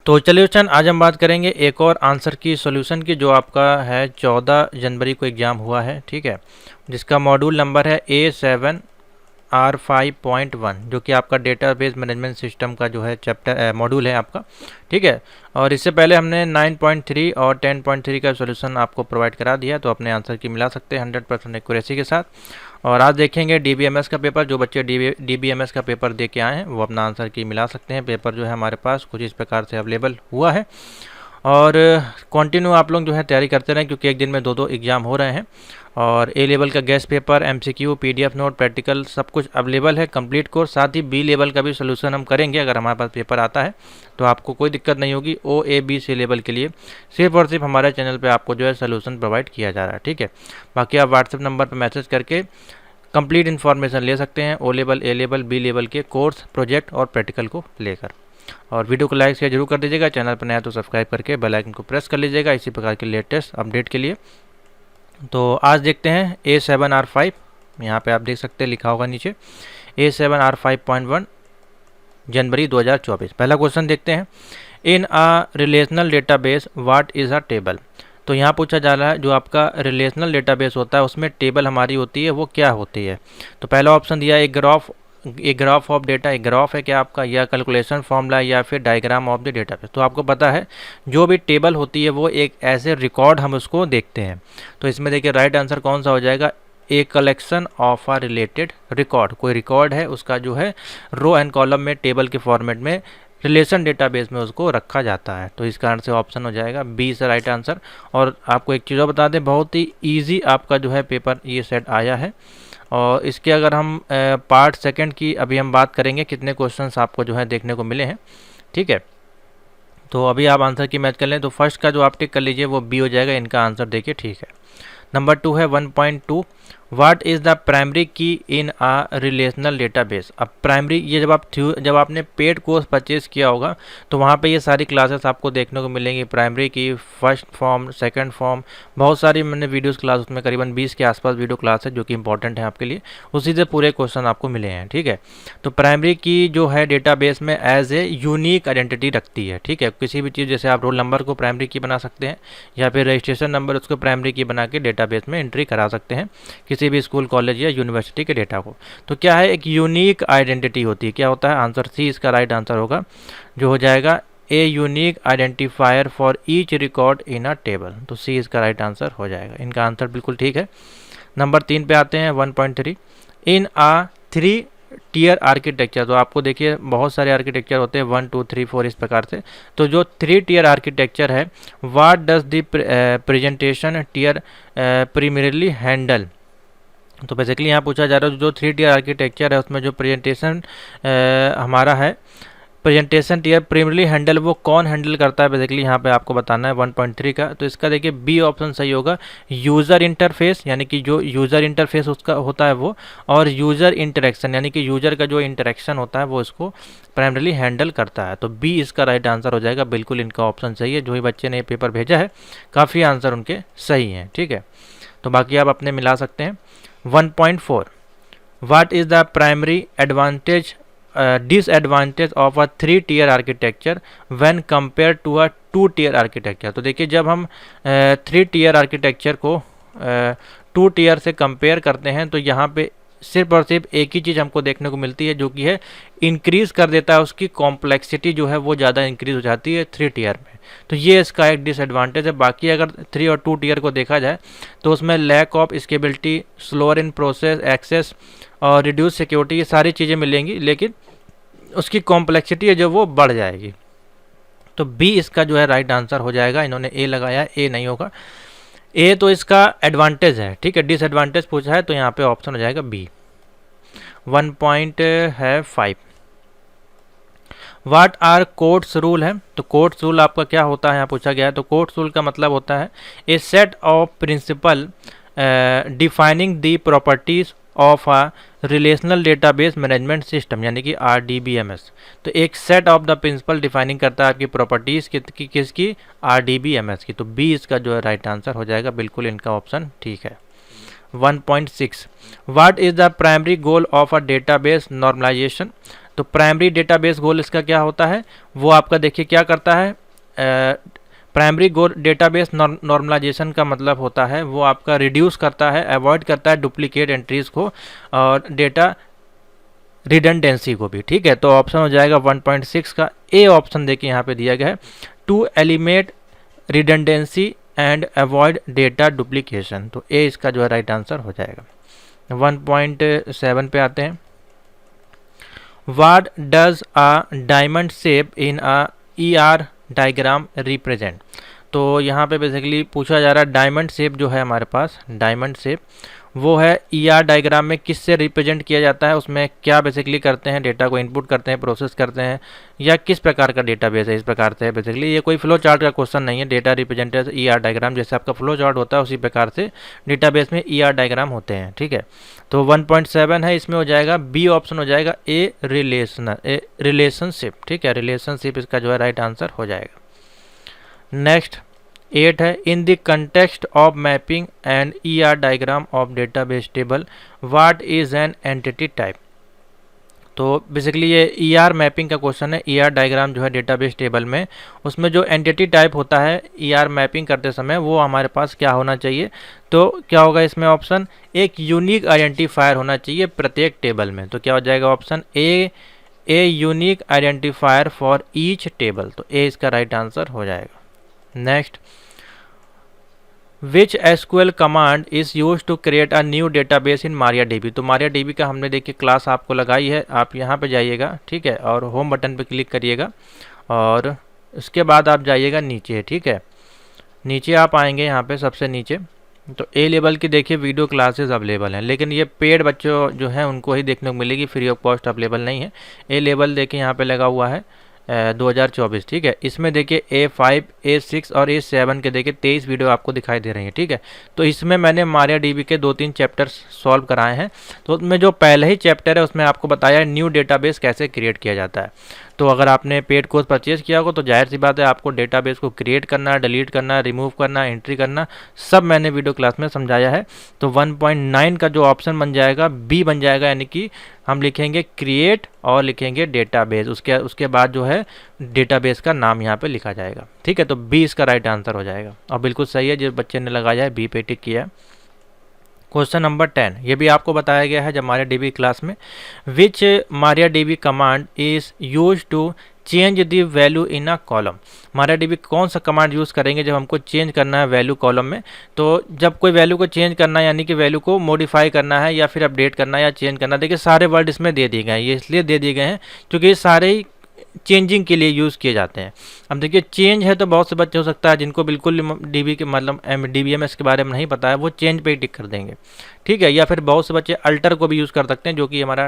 तो चलिए चंद आज हम बात करेंगे एक और आंसर की सॉल्यूशन की जो आपका है 14 जनवरी को एग्ज़ाम हुआ है, ठीक है, जिसका मॉड्यूल नंबर है A7R5.1 जो कि आपका डेटाबेस मैनेजमेंट सिस्टम का जो है चैप्टर मॉड्यूल है आपका, ठीक है। और इससे पहले हमने 9.3 और 10.3 का सॉल्यूशन आपको प्रोवाइड करा दिया, तो अपने आंसर की मिला सकते हैं 100% एक्यूरेसी के साथ। और आज देखेंगे DBMS का पेपर, जो बच्चे DBMS का पेपर दे के आए हैं वो अपना आंसर की मिला सकते हैं। पेपर जो है हमारे पास कुछ इस प्रकार से अवेलेबल हुआ है और कंटिन्यू आप लोग जो है तैयारी करते रहें, क्योंकि एक दिन में दो एग्ज़ाम हो रहे हैं। और A लेवल का guest paper, MCQ, PDF note, practical सब कुछ अवेलेबल है कंप्लीट कोर्स। साथ ही B लेवल का भी सोल्यूशन हम करेंगे, अगर हमारे पास पेपर आता है तो आपको कोई दिक्कत नहीं होगी। OABC लेवल के लिए सिर्फ और सिर्फ हमारे चैनल पे आपको जो है सोल्यूशन प्रोवाइड किया जा रहा है, ठीक है। बाकी आप व्हाट्सएप नंबर पर मैसेज करके कंप्लीट इन्फॉर्मेशन ले सकते हैं O level, A level, B level के कोर्स, प्रोजेक्ट और प्रैक्टिकल को लेकर। और वीडियो को लाइक शेयर जरूर कर दीजिएगा, चैनल पर नया तो सब्सक्राइब करके बेल आइकन को प्रेस कर लीजिएगा इसी प्रकार के लेटेस्ट अपडेट के लिए। तो आज देखते हैं A7R5, यहाँ पे आप देख सकते हैं लिखा होगा नीचे A7R5.1 जनवरी 2024। पहला क्वेश्चन देखते हैं, in a relational database what is a table. तो यहाँ पूछा जा रहा है जो आपका रिलेशनल डेटाबेस होता है उसमें टेबल हमारी होती है वो क्या होती है। तो पहला ऑप्शन दिया है एक ग्राफ ऑफ डेटा। एक ग्राफ है क्या आपका, या कैलकुलेशन फॉर्मूला, या फिर डायग्राम ऑफ द डेटाबेस। तो आपको पता है जो भी टेबल होती है वो एक ऐसे रिकॉर्ड हम उसको देखते हैं। तो इसमें देखिए राइट आंसर कौन सा हो जाएगा, a collection of a related record. कोई रिकॉर्ड है उसका जो है रो एंड कॉलम में टेबल के फॉर्मेट में रिलेशन डेटाबेस में उसको रखा जाता है। तो इस कारण से ऑप्शन हो जाएगा बी से राइट आंसर। और आपको एक चीज़ और बता दें, बहुत ही ईजी आपका जो है पेपर ये सेट आया है। और इसके अगर हम पार्ट सेकंड की अभी हम बात करेंगे, कितने क्वेश्चंस आपको जो है देखने को मिले हैं, ठीक है। तो अभी आप आंसर की मैच कर लें। तो फर्स्ट का जो आप टिक कर लीजिए वो बी हो जाएगा, इनका आंसर देखिए, ठीक है। नंबर 2 है 1.2, what is the primary key in uh relational database. अब प्राइमरी ये जब आपने पेड कोर्स परचेज किया होगा तो वहाँ पे ये सारी क्लासेस आपको देखने को मिलेंगी। प्राइमरी की फर्स्ट फॉर्म, सेकंड फॉर्म, बहुत सारी मैंने वीडियोस क्लास उसमें करीबन 20 के आसपास वीडियो क्लास है जो कि इंपॉर्टेंट है आपके लिए, उसी से पूरे क्वेश्चन आपको मिले हैं, ठीक है। तो प्राइमरी की जो है डेटाबेस में एज ए यूनिक आइडेंटिटी रखती है, ठीक है। किसी भी चीज़ जैसे आप रोल नंबर को प्राइमरी की बना सकते हैं या फिर रजिस्ट्रेशन नंबर उसको प्राइमरी की बना के डेटाबेस में एंट्री करा सकते हैं किसी भी स्कूल, कॉलेज या यूनिवर्सिटी के डेटा को। तो क्या है, एक यूनिक आइडेंटिटी होती है। क्या होता है, आंसर सी इसका राइट आंसर होगा, जो हो जाएगा ए unique identifier for each record in a table. तो सी इसका राइट आंसर हो जाएगा, इनका आंसर बिल्कुल ठीक है। नंबर 3 पे आते हैं 1.3, इन आ 3 टीयर आर्किटेक्चर। तो आपको देखिए बहुत सारे आर्किटेक्चर होते हैं 1 2 3 4 इस प्रकार से। तो जो 3 टीयर आर्किटेक्चर है, what does the presentation tier primarily handle. तो बेसिकली यहाँ पूछा जा रहा है जो 3 टीयर आर्किटेक्चर है उसमें जो प्रेजेंटेशन हमारा है, प्रेजेंटेशन टीयर प्रीमियरली हैंडल वो कौन हैंडल करता है, बेसिकली यहाँ पे आपको बताना है 1.3 का। तो इसका देखिए बी ऑप्शन सही होगा, यूज़र इंटरफेस, यानी कि जो यूज़र इंटरफेस उसका होता है वो, और यूज़र इंटरेक्शन यानी कि यूज़र का जो इंटरेक्शन होता है वो इसको प्राइमरली हैंडल करता है। तो बी इसका राइट आंसर हो जाएगा, बिल्कुल इनका ऑप्शन सही है। जो ही बच्चे ने पेपर भेजा है काफ़ी आंसर उनके सही हैं, ठीक है। तो बाकी आप अपने मिला सकते हैं। 1.4, what is the primary advantage disadvantage of a 3 tier architecture when compare to a 2 tier architecture. तो देखिए जब हम 3 टीयर आर्किटेक्चर को 2 टीयर से कंपेयर करते हैं तो यहाँ पे सिर्फ और सिर्फ एक ही चीज़ हमको देखने को मिलती है, जो कि है इंक्रीज़ कर देता है, उसकी कॉम्प्लेक्सिटी जो है वो ज़्यादा इंक्रीज़ हो जाती है 3 टीयर में। तो ये इसका एक डिसएडवांटेज है। बाकी अगर 3 और 2 टीयर को देखा जाए तो उसमें lack of scalability, slower in process access और रिड्यूस सिक्योरिटी, ये सारी चीज़ें मिलेंगी, लेकिन उसकी कॉम्प्लेक्सिटी है जो वो बढ़ जाएगी। तो बी इसका जो है राइट आंसर हो जाएगा। इन्होंने ए लगाया, ए नहीं होगा, ए तो इसका एडवांटेज है, ठीक है। डिसएडवांटेज पूछा है तो यहाँ पे ऑप्शन हो जाएगा B. 1.5, what are Codd's rule है। तो कोर्ट्स रूल आपका क्या होता है यहाँ पूछा गया है। तो कोर्ट्स रूल का मतलब होता है a set of principle defining the properties of a relational database management system, यानी कि RDBMS। तो एक set of the principle defining करता है आपकी प्रॉपर्टीज़ किसकी, RDBMS की। तो बी इसका जो है राइट आंसर हो जाएगा, बिल्कुल इनका ऑप्शन ठीक है। 1.6, what is the primary goal of a database normalization. तो प्राइमरी डेटाबेस गोल इसका क्या होता है, वो आपका देखिए क्या करता है, प्राइमरी गोल डेटाबेस नॉर्मलाइजेशन का मतलब होता है वो आपका रिड्यूस करता है, अवॉइड करता है डुप्लीकेट एंट्रीज को और डेटा रिडंडेंसी को भी। ठीक है, तो ऑप्शन हो जाएगा 1.6 का ए ऑप्शन देखिए यहाँ पे दिया गया है, to eliminate redundancy and avoid data duplication. तो ए इसका जो है राइट आंसर हो जाएगा। 1.7 पे आते हैं, what does a diamond shape in a ER diagram represent. तो यहाँ पे बेसिकली पूछा जा रहा है डायमंड शेप जो है हमारे पास, डायमंड शेप वो है ER डायग्राम में किससे रिप्रेजेंट किया जाता है, उसमें क्या बेसिकली करते हैं, डेटा को इनपुट करते हैं, प्रोसेस करते हैं, या किस प्रकार का डेटाबेस है, इस प्रकार से है बेसिकली। ये कोई फ्लो चार्ट का क्वेश्चन नहीं है, डेटा रिप्रेजेंटेड ER डायग्राम जैसे आपका फ्लो चार्ट होता है उसी प्रकार से डेटाबेस में ER डायग्राम होते हैं। ठीक है, तो 1.7 है, इसमें हो जाएगा बी ऑप्शन हो जाएगा ए रिलेशनशिप। ठीक है, रिलेशनशिप इसका जो है राइट आंसर हो जाएगा। नेक्स्ट 8 है, in the context of mapping and ER diagram of database table what is an entity type. तो बेसिकली ये ER मैपिंग का क्वेश्चन है, ER डायग्राम जो है डेटाबेस टेबल में, उसमें जो एंटिटी टाइप होता है ER मैपिंग करते समय वो हमारे पास क्या होना चाहिए। तो क्या होगा इसमें ऑप्शन, एक यूनिक आइडेंटिफायर होना चाहिए प्रत्येक टेबल में। तो क्या हो जाएगा option A unique identifier for each table. तो ए इसका राइट आंसर हो जाएगा। Next, which SQL command is use to create a new database in MariaDB। तो MariaDB का हमने देखिए क्लास आपको लगाई है, आप यहाँ पे जाइएगा, ठीक है, और होम बटन पे क्लिक करिएगा और उसके बाद आप जाइएगा नीचे। ठीक है, नीचे आप आएंगे यहाँ पे सबसे नीचे, तो ए लेवल की देखिए वीडियो क्लासेस अवेलेबल हैं, लेकिन ये पेड बच्चों जो हैं उनको ही देखने को मिलेगी, फ्री ऑफ कॉस्ट अवेलेबल नहीं है। ए लेवल देखिए यहाँ पे लगा हुआ है 2024। ठीक है, इसमें देखिए A5, A6 और A7 के देखिए 23 वीडियो आपको दिखाई दे रही है। ठीक है, तो इसमें मैंने MariaDB के 2-3 चैप्टर्स सॉल्व कराए हैं। तो उसमें जो पहले ही चैप्टर है उसमें आपको बताया है न्यू डेटाबेस कैसे क्रिएट किया जाता है। तो अगर आपने पेड कोर्स परचेज किया हो तो जाहिर सी बात है आपको डेटाबेस को क्रिएट करना, डिलीट करना, रिमूव करना, एंट्री करना, सब मैंने वीडियो क्लास में समझाया है। तो 1.9 का जो ऑप्शन बन जाएगा बी बन जाएगा, यानी कि हम लिखेंगे क्रिएट और लिखेंगे डेटाबेस, उसके बाद जो है डेटाबेस का नाम यहाँ पे लिखा जाएगा। ठीक है, तो बी इसका राइट आंसर हो जाएगा और बिल्कुल सही है, जिस बच्चे ने लगाया है बी पे टिक किया है। क्वेश्चन नंबर 10, ये भी आपको बताया गया है जब MariaDB क्लास में, which MariaDB command is use to change the value in a column. MariaDB कौन सा कमांड यूज़ करेंगे जब हमको चेंज करना है वैल्यू कॉलम में। तो जब कोई वैल्यू को चेंज करना है, यानी कि वैल्यू को मॉडिफाई करना है या फिर अपडेट करना है या चेंज करना, देखिए सारे वर्ड इसमें दे दिए गए हैं। ये इसलिए दे दिए गए हैं क्योंकि ये सारे ही चेंजिंग के लिए यूज़ किए जाते हैं। अब देखिए चेंज है तो बहुत से बच्चे हो सकता है जिनको बिल्कुल DB के मतलब DBMS के बारे में नहीं पता है, वो चेंज पे ही टिक कर देंगे। ठीक है, या फिर बहुत से बच्चे अल्टर को भी यूज़ कर सकते हैं, जो कि हमारा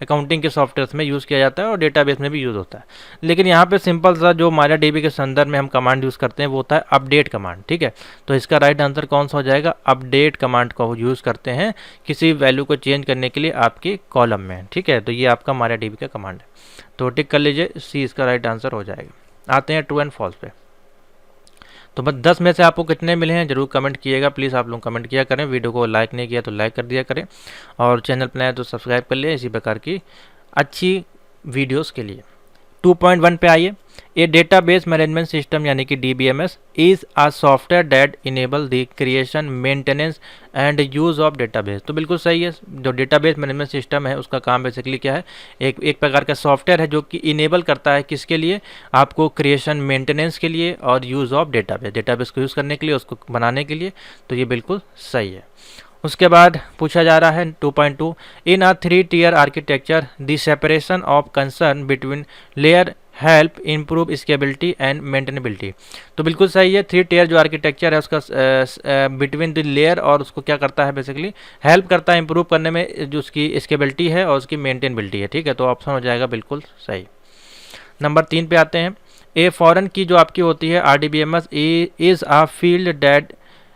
अकाउंटिंग के सॉफ्टवेयर में यूज़ किया जाता है और डेटाबेस में भी यूज़ होता है। लेकिन यहाँ पे सिंपल सा जो MariaDB के संदर्भ में हम कमांड यूज़ करते हैं वो होता है अपडेट कमांड। ठीक है, तो इसका राइट आंसर कौन सा हो जाएगा, अपडेट कमांड को यूज़ करते हैं किसी वैल्यू को चेंज करने के लिए आपके कॉलम में। ठीक है, तो ये आपका MariaDB का कमांड है, तो टिक कर लीजिए, सी इसका राइट आंसर हो जाएगा। आते हैं ट्रू एंड फॉल्स पे। तो बस 10 में से आपको कितने मिले हैं जरूर कमेंट कीजिएगा, प्लीज़ आप लोग कमेंट किया करें। वीडियो को लाइक नहीं किया तो लाइक कर दिया करें और चैनल पर नया तो सब्सक्राइब कर लिए इसी प्रकार की अच्छी वीडियोस के लिए। 2.1 पे आइए, ए डेटाबेस मैनेजमेंट सिस्टम यानी कि DBMS is a software that enable the creation, maintenance and use of database. तो बिल्कुल सही है, जो डेटाबेस मैनेजमेंट सिस्टम है उसका काम बेसिकली क्या है, एक प्रकार का सॉफ्टवेयर है जो कि इनेबल करता है किसके लिए, आपको क्रिएशन, मेंटेनेंस के लिए और यूज़ ऑफ डेटाबेस को यूज़ करने के लिए, उसको बनाने के लिए। तो ये बिल्कुल सही है। उसके बाद पूछा जा रहा है 2.2, in a 3-tier architecture the separation of concern between layer help improve scalability and maintainability. तो बिल्कुल सही है, 3-tier जो आर्किटेक्चर है उसका बिटवीन द लेयर और उसको क्या करता है, बेसिकली हेल्प करता है इम्प्रूव करने में जो उसकी स्केबिलिटी है और उसकी मेंटेनेबिलिटी है। ठीक है, तो ऑप्शन हो जाएगा बिल्कुल सही। नंबर 3 पे आते हैं, ए फॉरेन की जो आपकी होती है RDBMS is a field that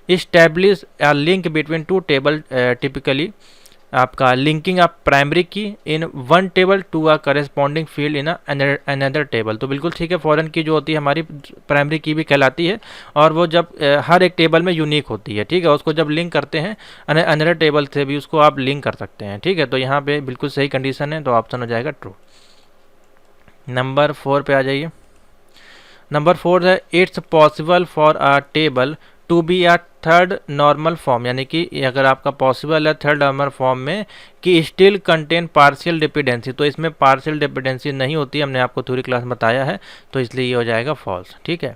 establish a link between two table, typically आपका linking a primary key in one table to a corresponding field in another table. तो बिल्कुल ठीक है, फॉरेन की जो होती है हमारी प्राइमरी की भी कहलाती है और वो जब हर एक टेबल में यूनिक होती है। ठीक है, उसको जब लिंक करते हैं अनदर टेबल से भी उसको आप लिंक कर सकते हैं। ठीक है, तो यहाँ पे बिल्कुल सही कंडीशन है, तो ऑप्शन हो जाएगा ट्रू। नंबर 4 पे आ जाइए। नंबर 4 है it's possible for a table to be a third normal form, यानी कि अगर आपका पॉसिबल है थर्ड नॉर्मल फॉर्म में कि स्टिल कंटेन पार्शियल डिपेंडेंसी, तो इसमें पार्शियल डिपेंडेंसी नहीं होती, हमने आपको थ्योरी क्लास में बताया है, तो इसलिए ये हो जाएगा फॉल्स। ठीक है,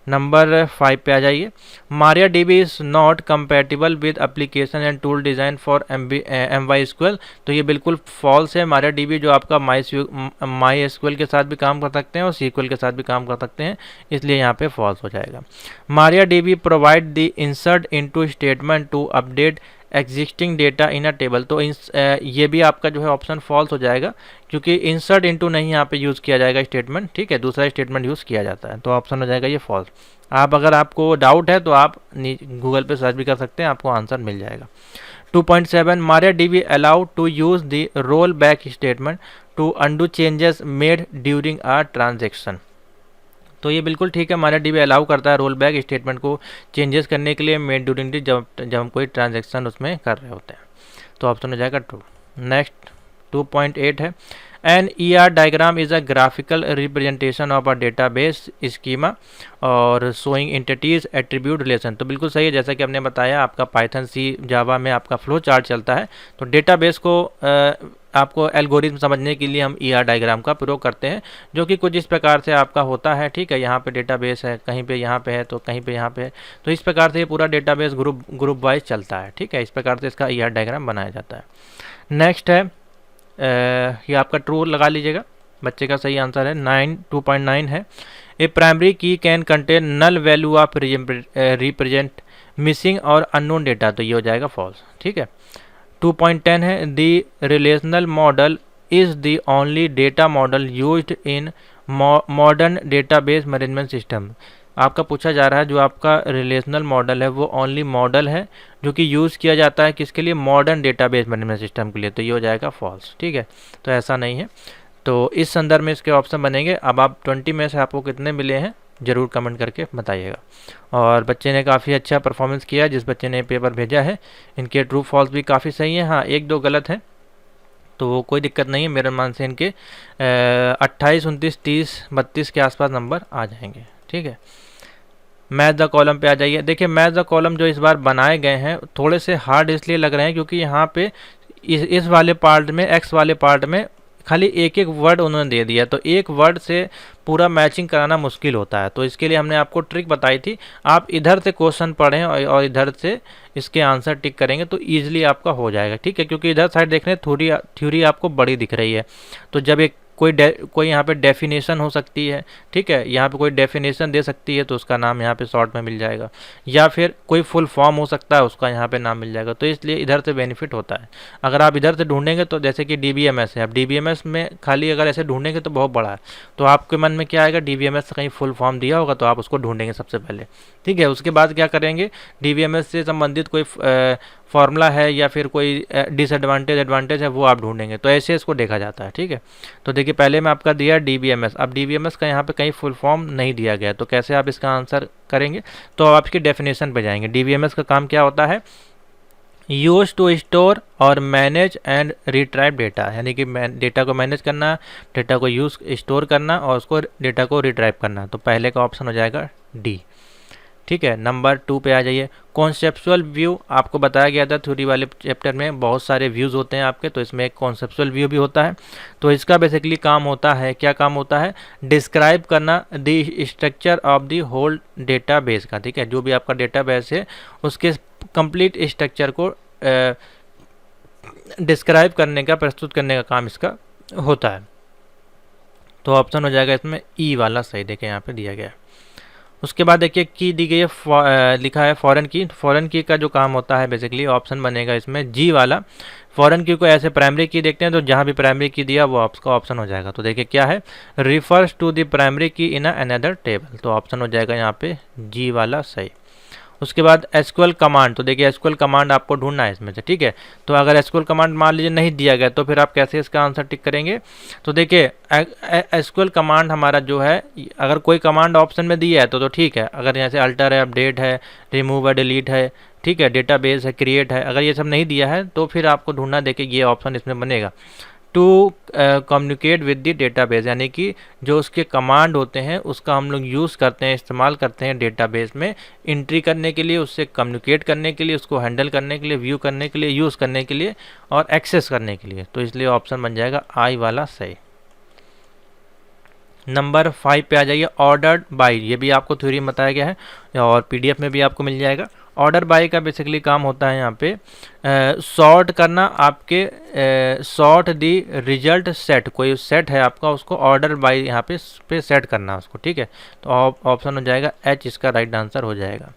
नंबर 5 पे आ जाइए। Maria dB is not compatible with application and tool design for MySQL, तो ये बिल्कुल फॉल्स है। मारिया डीबी जो आपका MySQL के साथ भी काम कर सकते हैं और SQL के साथ भी काम कर सकते हैं, इसलिए यहाँ पे फॉल्स हो जाएगा। MariaDB provide the insert into statement to update existing data in a table, तो ये भी आपका जो है ऑप्शन फॉल्स हो जाएगा, क्योंकि इंसर्ट इनटू नहीं यहाँ पे यूज़ किया जाएगा स्टेटमेंट। ठीक है, दूसरा स्टेटमेंट यूज़ किया जाता है, तो ऑप्शन हो जाएगा ये फॉल्स। आप अगर आपको डाउट है तो आप गूगल पे सर्च भी कर सकते हैं, आपको आंसर मिल जाएगा। 2.7 MariaDB allowed to use the roll back statement to undo changes made during a transaction, तो ये बिल्कुल ठीक है। मारिया डीबी अलाउ करता है रोल बैक स्टेटमेंट को चेंजेस करने के लिए मेड ड्यूरिंग दी, जब हम कोई ट्रांजेक्शन उसमें कर रहे होते हैं, तो ऑप्शन हो जाएगा ट्रू। नेक्स्ट 2.8 है an ER diagram is a graphical representation of a database schema और शोइंग एंटिटीज एट्रीब्यूट रिलेशन, तो बिल्कुल सही है। जैसा कि हमने बताया आपका पाइथन सी जावा में आपका फ्लो चार्ट चलता है, तो डेटाबेस को आपको एल्गोरिथम समझने के लिए हम ER डायग्राम का प्रयोग करते हैं, जो कि कुछ इस प्रकार से आपका होता है। ठीक है, यहाँ पे डेटाबेस है, कहीं पे यहाँ पे है, तो कहीं पे यहाँ पे है, तो इस प्रकार से ये पूरा डेटाबेस ग्रुप वाइज चलता है। ठीक है, इस प्रकार से इसका ER डायग्राम बनाया जाता है। नेक्स्ट है ये आपका ट्रू लगा लीजिएगा, बच्चे का सही आंसर है 2.9 है। A primary key can contain null value of represent missing और अननोन डेटा, तो ये हो जाएगा फॉल्स। ठीक है, 2.10 है the relational model is the only data model used in modern database management system, आपका पूछा जा रहा है जो आपका रिलेशनल मॉडल है वो ओनली मॉडल है जो कि यूज़ किया जाता है किसके लिए, मॉडर्न डेटाबेस मैनेजमेंट सिस्टम के लिए, तो ये हो जाएगा फॉल्स। ठीक है, तो ऐसा नहीं है, तो इस संदर्भ में इसके ऑप्शन बनेंगे। अब आप 20 में से आपको कितने मिले हैं ज़रूर कमेंट करके बताइएगा। और बच्चे ने काफ़ी अच्छा परफॉर्मेंस किया, जिस बच्चे ने पेपर भेजा है इनके ट्रू फॉल्स भी काफ़ी सही है, हाँ 1-2 गलत हैं, तो वो कोई दिक्कत नहीं है, मेरे मान से इनके 28, 29, 30, 32 के आसपास नंबर आ जाएंगे। ठीक है, मैच द कॉलम पे आ जाइए। देखिए मैच द कॉलम जो इस बार बनाए गए हैं थोड़े से हार्ड इसलिए लग रहे हैं क्योंकि यहाँ पे इस वाले पार्ट में, एक्स वाले पार्ट में खाली एक एक वर्ड उन्होंने दे दिया, तो एक वर्ड से पूरा मैचिंग कराना मुश्किल होता है, तो इसके लिए हमने आपको ट्रिक बताई थी। आप इधर से क्वेश्चन पढ़ें और इधर से इसके आंसर टिक करेंगे तो ईजिली आपका हो जाएगा। ठीक है, क्योंकि इधर साइड देख रहे हैं थ्योरी आपको बड़ी दिख रही है, तो जब एक कोई यहाँ पे डेफिनेशन हो सकती है, ठीक है, यहाँ पे कोई डेफिनेशन दे सकती है तो उसका नाम यहाँ पे शॉर्ट में मिल जाएगा, या फिर कोई फुल फॉर्म हो सकता है उसका यहाँ पे नाम मिल जाएगा, तो इसलिए इधर से बेनिफिट होता है। अगर आप इधर से ढूंढेंगे तो जैसे कि DBMS है, अब DBMS में खाली अगर ऐसे ढूंढेंगे तो बहुत बड़ा है, तो आपके मन में क्या आएगा, DBMS कहीं फुल फॉर्म दिया होगा तो आप उसको ढूंढेंगे सबसे पहले। ठीक है, उसके बाद क्या करेंगे, DBMS से संबंधित कोई फॉर्मूला है या फिर कोई डिसएडवांटेज एडवांटेज है वो आप ढूंढेंगे, तो ऐसे इसको देखा जाता है। ठीक है, तो देखिए पहले में आपका दिया DBMS, अब DBMS का यहाँ पे कहीं फुल फॉर्म नहीं दिया गया, तो कैसे आप इसका आंसर करेंगे, तो आप इसकी डेफिनेशन पे जाएंगे। DBMS का काम क्या होता है, यूज टू स्टोर और मैनेज एंड रिट्राइव डेटा, यानी कि डेटा को मैनेज करना, डेटा को यूज स्टोर करना और उसको डेटा को रिट्राइव करना, तो पहले का ऑप्शन हो जाएगा D। ठीक है, नंबर 2 पे आ जाइए। कॉन्सेप्चुअल व्यू आपको बताया गया था थ्योरी वाले चैप्टर में बहुत सारे व्यूज़ होते हैं आपके, तो इसमें एक कॉन्सेप्चुअल व्यू भी होता है, तो इसका बेसिकली काम होता है, क्या काम होता है, डिस्क्राइब करना the structure of the whole database का। ठीक है, जो भी आपका डेटाबेस है उसके कंप्लीट स्ट्रक्चर को डिस्क्राइब करने का, प्रस्तुत करने का काम इसका होता है, तो ऑप्शन हो जाएगा इसमें E वाला सही, देखें यहाँ पे दिया गया है। उसके बाद देखिए की दी गई है, लिखा है फॉरेन की, फॉरेन की का जो काम होता है बेसिकली ऑप्शन बनेगा इसमें G वाला। फॉरेन की को ऐसे प्राइमरी की देखते हैं तो जहाँ भी प्राइमरी की दिया वो आपका ऑप्शन हो जाएगा, तो देखिए क्या है, refers to the primary key in another table, तो ऑप्शन हो जाएगा यहाँ पे G वाला सही। उसके बाद SQL कमांड, तो देखिए SQL कमांड आपको ढूंढना है इसमें से। ठीक है, तो अगर SQL कमांड मान लीजिए नहीं दिया गया तो फिर आप कैसे इसका आंसर टिक करेंगे, तो देखिए SQL कमांड हमारा जो है, अगर कोई कमांड ऑप्शन में दिया है तो ठीक है, अगर यहाँ से अल्टर है, अपडेट है, रिमूव है, डिलीट है, ठीक है, डेटाबेस है, क्रिएट है, अगर ये सब नहीं दिया है तो फिर आपको ढूंढना, देखिए ये ऑप्शन इसमें बनेगा to communicate with the database, यानी कि जो उसके कमांड होते हैं उसका हम लोग यूज़ करते हैं, इस्तेमाल करते हैं डेटाबेस में एंट्री करने के लिए, उससे कम्युनिकेट करने के लिए, उसको हैंडल करने के लिए, व्यू करने के लिए, यूज़ करने के लिए और एक्सेस करने के लिए। तो इसलिए ऑप्शन बन जाएगा आई वाला सही। नंबर 5 पे आ जाइए, ऑर्डर्ड बाई। ये भी आपको थ्योरी में बताया गया है और पीडीएफ में भी आपको मिल जाएगा। ऑर्डर बाई का बेसिकली काम होता है यहाँ पे सॉर्ट करना, आपके सॉर्ट दी रिजल्ट सेट, कोई सेट है आपका, उसको ऑर्डर बाई यहाँ पे सेट करना उसको, ठीक है। तो ऑप्शन हो जाएगा एच, इसका राइट आंसर हो जाएगा।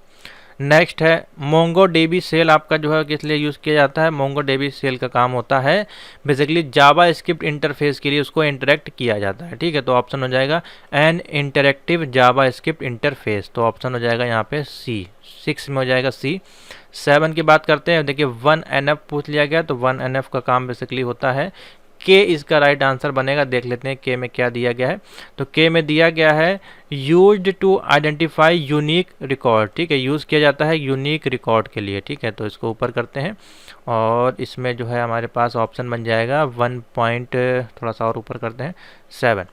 नेक्स्ट है मोंगो डीबी सेल, आपका जो है किस लिए यूज़ किया जाता है। मोंगो डीबी सेल का काम होता है बेसिकली जावा स्क्रिप्ट इंटरफेस के लिए उसको इंटरेक्ट किया जाता है, ठीक है। तो ऑप्शन हो जाएगा एन इंटरेक्टिव जावा स्क्रिप्ट इंटरफेस। तो ऑप्शन हो जाएगा यहाँ पे सी, 6 में हो जाएगा सी। 7 की बात करते हैं, देखिए 1NF पूछ लिया गया, तो 1NF का काम बेसिकली होता है के, इसका राइट आंसर बनेगा। देख लेते हैं के में क्या दिया गया है। तो के में दिया गया है used to identify unique record, ठीक है, यूज़ किया जाता है यूनिक रिकॉर्ड के लिए, ठीक है। तो इसको ऊपर करते हैं और इसमें जो है हमारे पास ऑप्शन बन जाएगा 1 पॉइंट, थोड़ा सा और ऊपर करते हैं 7,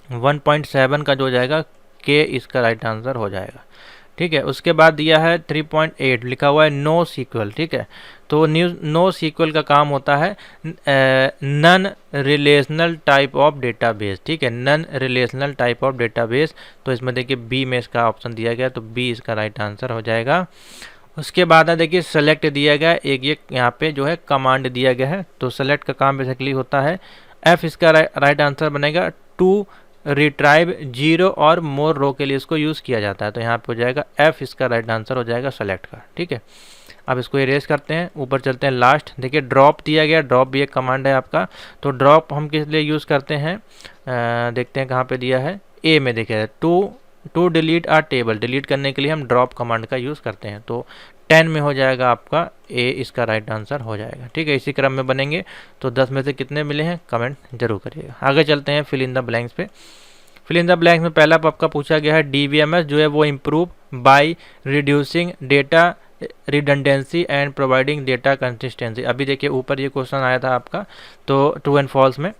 1.7 का जो हो जाएगा के, इसका राइट आंसर हो जाएगा, ठीक है। उसके बाद दिया है 3.8, लिखा हुआ है नो सीक्वल, ठीक है। तो नो सीक्वल का काम होता है non relational type of database, ठीक है, non relational type of database. तो इसमें देखिए बी में इसका ऑप्शन दिया गया, तो बी इसका राइट आंसर हो जाएगा। उसके बाद है देखिए सेलेक्ट दिया गया, एक यहाँ पे जो है कमांड दिया गया है। तो सेलेक्ट का काम बेसिकली होता है एफ, इसका राइट आंसर बनेगा। टू रिट्राइव 0 और मोर रो के लिए इसको यूज़ किया जाता है। तो यहाँ पे हो जाएगा एफ, इसका राइट आंसर हो जाएगा सेलेक्ट का, ठीक है। अब इसको इरेज करते हैं, ऊपर चलते हैं लास्ट। देखिए ड्रॉप दिया गया, ड्रॉप भी एक कमांड है आपका। तो ड्रॉप हम किस लिए यूज़ करते हैं, देखते हैं कहाँ पे दिया है। ए में देखिए to delete a table, delete करने के लिए हम ड्रॉप कमांड का यूज़ करते हैं। तो 10 में हो जाएगा आपका ए, इसका राइट आंसर हो जाएगा, ठीक है। इसी क्रम में बनेंगे। तो 10 में से कितने मिले हैं कमेंट जरूर करिएगा। आगे चलते हैं फिल इन द ब्लैंक्स पे। फिल इन द ब्लैंक्स में पहला आपका पूछा गया है डीबीएमएस जो है वो improve by reducing data redundancy and providing data consistency. अभी देखिए ऊपर ये क्वेश्चन आया था आपका, तो ट्रू एंड फॉल्स में,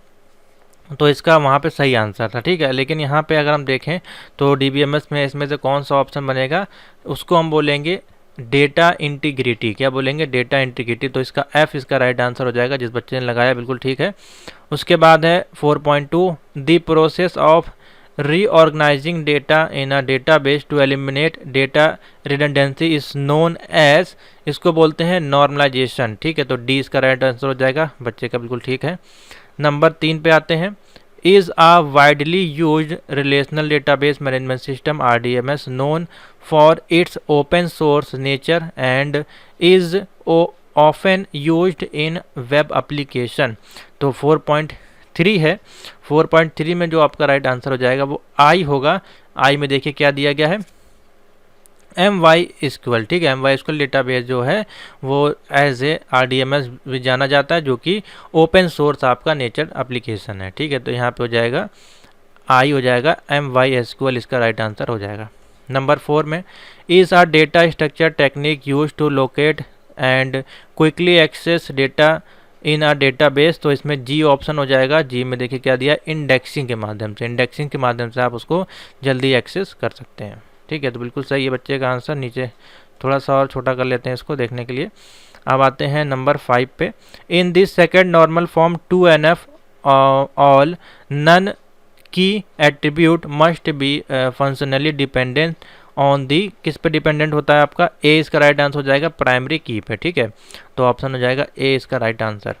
तो इसका वहाँ पे सही आंसर था, ठीक है। लेकिन यहाँ पे अगर हम देखें तो डीबीएमएस में इसमें से कौन सा ऑप्शन बनेगा, उसको हम बोलेंगे डेटा इंटीग्रिटी। क्या बोलेंगे, डेटा इंटीग्रिटी। तो इसका एफ, इसका राइट आंसर हो जाएगा। जिस बच्चे ने लगाया बिल्कुल ठीक है। उसके बाद है 4.2 the process of reorganising data in a database to eliminate data redundancy is known as, इसको बोलते हैं नॉर्मलाइजेशन, ठीक है। तो डी इसका राइट आंसर हो जाएगा, बच्चे का बिल्कुल ठीक है। नंबर 3 पे आते हैं, is a widely used relational database management system RDMS known for its open source nature and is often used in web application। तो 4.3 है, 4.3 में जो आपका राइट आंसर हो जाएगा वो आई होगा। आई में देखिए क्या दिया गया है, MySQL, ठीक है। MySQL डेटाबेस जो है वो एज ए RDMS भी जाना जाता है, जो कि ओपन सोर्स आपका नेचर एप्लीकेशन है, ठीक है। तो यहाँ पे हो जाएगा आई, हो जाएगा MySQL, इसका राइट आंसर हो जाएगा। नंबर 4 में is are data structure technique use to locate and quickly access data in a database. तो इसमें जी ऑप्शन हो जाएगा। जी में देखिए क्या दिया, इंडेक्सिंग के माध्यम से, इंडेक्सिंग के माध्यम से आप उसको जल्दी एक्सेस कर सकते हैं, ठीक है। तो बिल्कुल सही है बच्चे का आंसर। नीचे थोड़ा सा और छोटा कर लेते हैं इसको देखने के लिए। अब आते हैं नंबर 5 पे। In this second normal form 2NF all non key attribute must be functionally dependent on the, किस पे डिपेंडेंट होता है आपका, ए, इसका राइट आंसर हो जाएगा प्राइमरी की पे, ठीक है। तो ऑप्शन हो जाएगा ए, इसका right answer.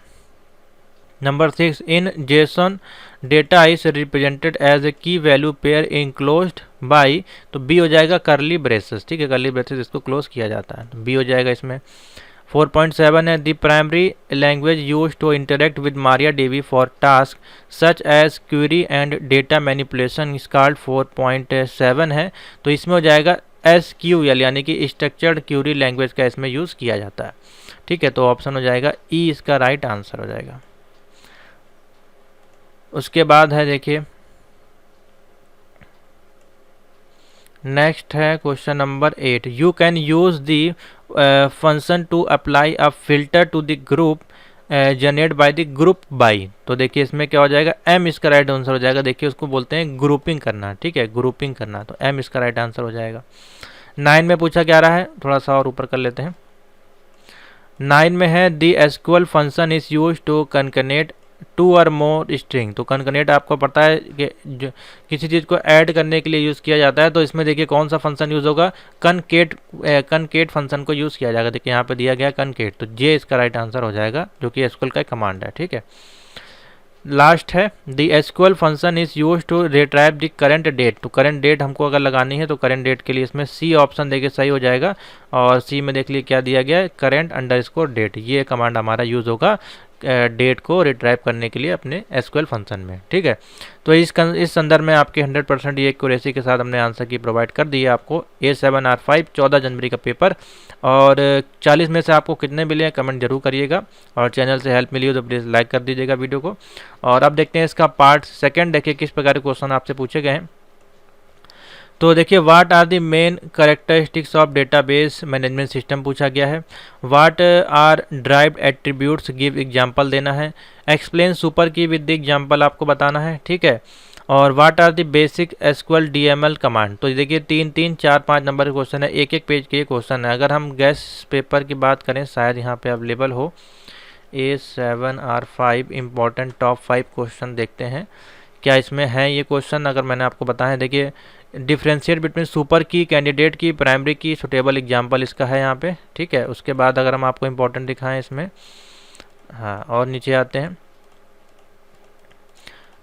Number 6 in JSON data is represented as a key value pair enclosed by, तो बी हो जाएगा करली ब्रेसेस, ठीक है। करली ब्रेसेस इसको क्लोज किया जाता है, तो बी हो जाएगा इसमें। 4.7 है the primary language use to interact with MariaDB for task such as query and data manipulation is called. 4.7 है, तो इसमें हो जाएगा SQL, यानी कि स्ट्रक्चर्ड क्यूरी लैंग्वेज का इसमें यूज़ किया जाता है, ठीक है। तो ऑप्शन हो जाएगा ई, इसका राइट आंसर हो जाएगा। उसके बाद है देखिए नेक्स्ट है question number 8। You can use the function to apply a filter to the group generate by the group by. तो देखिए इसमें क्या हो जाएगा, एम इसका राइट आंसर हो जाएगा। देखिए उसको बोलते हैं ग्रुपिंग करना, ठीक है, ग्रुपिंग करना, तो एम इसका राइट आंसर हो जाएगा। 9 में पूछा क्या रहा है, थोड़ा सा और ऊपर कर लेते हैं। 9 में है the SQL function is use to concatenate two और मोर स्ट्रिंग। तो कनकनेट आपको पता है कि जो किसी चीज़ को ऐड करने के लिए यूज़ किया जाता है, तो इसमें देखिए कौन सा फंक्शन यूज़ होगा, कनकेट फंक्शन को यूज़ किया जाएगा। देखिए यहाँ पे दिया गया कनकेट, तो जे इसका राइट आंसर हो जाएगा, जो कि एसक्यूएल का कमांड है, ठीक है। लास्ट है the SQL function is use to retrieve the current date. तो करंट डेट हमको अगर लगानी है तो करंट डेट के लिए इसमें सी ऑप्शन देखिए सही हो जाएगा। और सी में देख लीजिए क्या दिया गया है, करंट अंडरस्कोर डेट, ये कमांड हमारा यूज़ होगा डेट को रिट्राइव करने के लिए अपने एसक्यूएल फंक्शन में, ठीक है। तो इस संदर्भ में आपके 100% ये एक्यूरेसी के साथ हमने आंसर की प्रोवाइड कर दी है आपको A7R5 14 जनवरी का पेपर। और 40 में से आपको कितने मिले हैं कमेंट जरूर करिएगा, और चैनल से हेल्प मिली हो तो प्लीज़ लाइक कर दीजिएगा वीडियो को। और अब देखते हैं इसका पार्ट सेकंड, देखिए किस प्रकार के क्वेश्चन आपसे पूछे गए हैं। तो देखिए what are the main characteristics of database management system पूछा गया है। What are derived attributes, give example देना है। Explain super key with the example आपको बताना है, ठीक है। और what are the basic SQL DML command. तो देखिए 3 3 4 5 नंबर के क्वेश्चन है, एक एक पेज के ये क्वेश्चन है। अगर हम गैस पेपर की बात करें, शायद यहाँ पे अवेलेबल हो, A7R5 इम्पॉर्टेंट टॉप 5 क्वेश्चन देखते हैं क्या इसमें है ये क्वेश्चन। अगर मैंने आपको बताया, देखिए डिफ्रेंशिएट बिटवीन सुपर की, कैंडिडेट की, प्राइमरी की, सुटेबल एग्जांपल इसका है यहाँ पे, ठीक है। उसके बाद अगर हम आपको इम्पोर्टेंट दिखाएं इसमें, हाँ, और नीचे आते हैं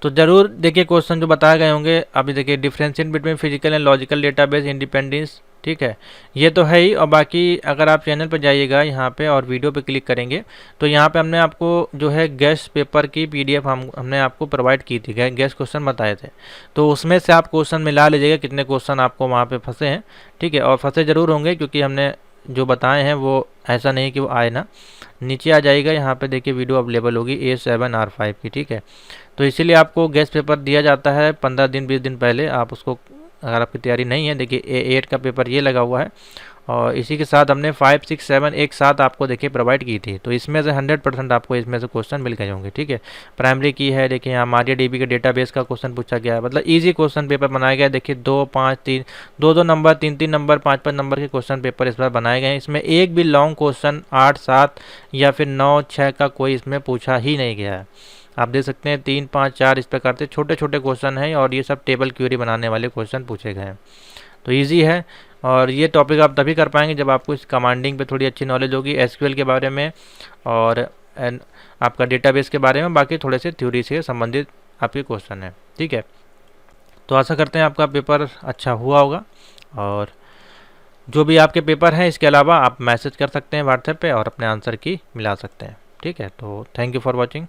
तो जरूर देखिए क्वेश्चन जो बताए गए होंगे। अभी देखिए differentiate between physical and logical database independence, ठीक है, ये तो है ही। और बाकी अगर आप चैनल पर जाइएगा यहाँ पे और वीडियो पे क्लिक करेंगे तो यहाँ पे हमने आपको जो है गैस पेपर की PDF हमने आपको प्रोवाइड की थी, गैस क्वेश्चन बताए थे। तो उसमें से आप क्वेश्चन मिला लीजिएगा कितने क्वेश्चन आपको वहाँ पे फंसे हैं, ठीक है। और फंसे जरूर होंगे क्योंकि हमने जो बताए हैं वो ऐसा नहीं कि वो आए ना। नीचे आ जाएगा, यहाँ पे देखिए वीडियो अवेलेबल होगी A7R5 की, ठीक है। तो इसीलिए आपको गैस पेपर दिया जाता है 15 दिन 20 दिन पहले। आप उसको, अगर आपकी तैयारी नहीं है, देखिए A8 का पेपर ये लगा हुआ है, और इसी के साथ हमने 5 6 7 एक साथ आपको देखिए प्रोवाइड की थी। तो इसमें से 100% आपको इसमें से क्वेश्चन मिल गए होंगे, ठीक है। प्राइमरी की है, देखिए यहाँ MariaDB के डेटाबेस का क्वेश्चन पूछा गया है, मतलब इजी क्वेश्चन पेपर बनाया गया है। देखिए 2 5 3 2 2 नंबर, 3 3 नंबर, 5 5 नंबर के क्वेश्चन पेपर इस बार बनाए गए हैं। इसमें एक भी लॉन्ग क्वेश्चन 8 7 या फिर 9 6 का कोई इसमें पूछा ही नहीं गया है। आप देख सकते हैं 3 5 4 इस प्रकार से छोटे छोटे क्वेश्चन हैं, और ये सब टेबल क्वेरी बनाने वाले क्वेश्चन पूछे गए हैं। तो ईजी है, और ये टॉपिक आप तभी कर पाएंगे जब आपको इस कमांडिंग पे थोड़ी अच्छी नॉलेज होगी, एसक्यूएल के बारे में और आपका डेटाबेस के बारे में, बाकी थोड़े से थ्योरी से संबंधित आपके क्वेश्चन है, ठीक है। तो आशा करते हैं आपका पेपर अच्छा हुआ होगा, और जो भी आपके पेपर हैं इसके अलावा आप मैसेज कर सकते हैं व्हाट्सएप पे और अपने आंसर की मिला सकते हैं, ठीक है। तो थैंक यू फॉर वॉचिंग।